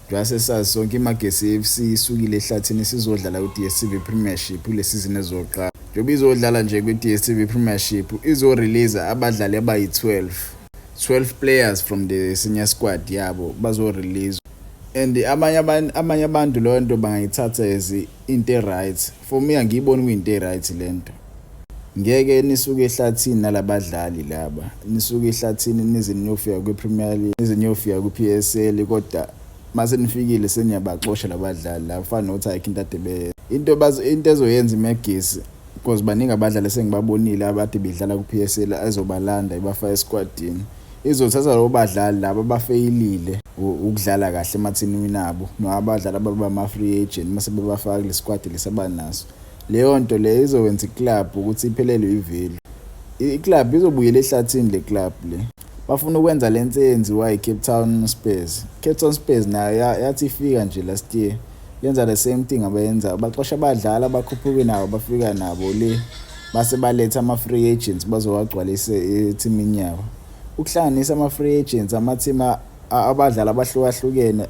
Njengoba sazi sonke iMagesi FC isukile ehlathini sizodlala ku-DStv Premiership kule season ezoqala. Njengoba izodlala nje kwi-DStv Premiership izo-release abadlali abayi-12 players from the senior squad yabo bazo-release. And abanye abantu leyo nto bangayithatha as into e-right. For me angiyiboni kuyinto e-right lento. Ngeke nisuke ehlathini nalabadlali laba. Nisuke ehlathini nize niyofika kwi-Premier League, nize niyofika ku-PSL kodwa mase nifikile seniyabaxosha labadlali la kufana nokuthi ayikho into ade into ezoyenza iMagesi because baningi abadlali esengibabonile abade bedlala ku-PSL azobalanda ibafaka esquadini. Izothatha labo badlali laba abafeyilile ukudlala kahle emathinini abo nabadlali abama-free agent mase bebafaka kule squad lesabanaso. Leyo nto le izokwenza iclub ukuthi iphelelwe ivelu. Iclub izobuyela ehlathini le club le. Bafuna ukwenza lento eyenziwa iCape Town Spurs. Cape Town Spurs nayo yathi ifika nje last year yenza the same thing abayenza. Baxosha abadlali abakhuphuke nabo bafika nabo le base baletha ama-free agents bazowagcwalisa eteamini yabo. Ukuhlanganisa ama-free agents amathima abadlali abahlukahlukene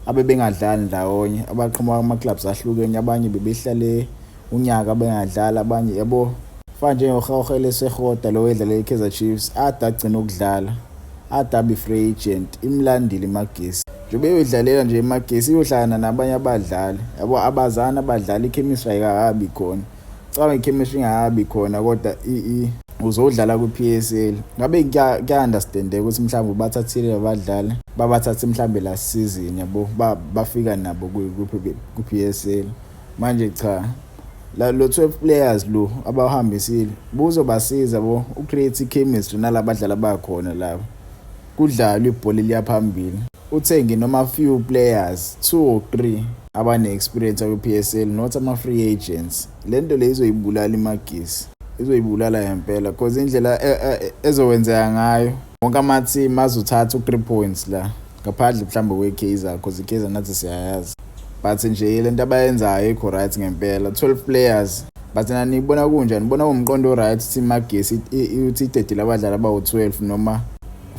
abebengadlali ndawonye abaqhamuka ama-clubs ahlukene abanye bebehlale unyaka bengadlala abanye yabo fana njengoHawugele Sekhoda lo wedlala eKaizer Chiefs agcina ukudlala adabi free agent imlandile iMagesi. Njengoba eyodlalela nje iMagesi iyohlangana nabanye abadlali yabo abazana abadlali ichemistry ayikabi khona. Cha ichemistry ingabi khona kodwa uzodlala ku-PSL. Ngabe kuya-understandeka ukuthi mhlawumbe bathathile abadlali babathathe mhlawumbe last season yabo bafika nabo ku-PSL. Manje cha lo 12 players lo abahambisile buzobasiza ucreate chemistry nalabadlali abakhona labo kudlalwa ibhola liyaphambili. Uthenge noma few players 2 or 3 abane-experience ku-PSL not ama-free agents. Lento le izoyibulala iMagesi, izoyibulala ngempela because indlela ezokwenzeka ngayo wonke ama-team azothatha u-3 points la ngaphandle mhlawumbe kwe-Kaizer because iKaizer nathi siyayazi. But nje lento abayenzayo ayikho right ngempela. 12 players but nibona kunjani? Nibona umqondo right ukuthi iMagesi uthi idedile abadlali abawu-12 noma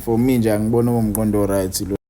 for me nje angibona umqondo right lo.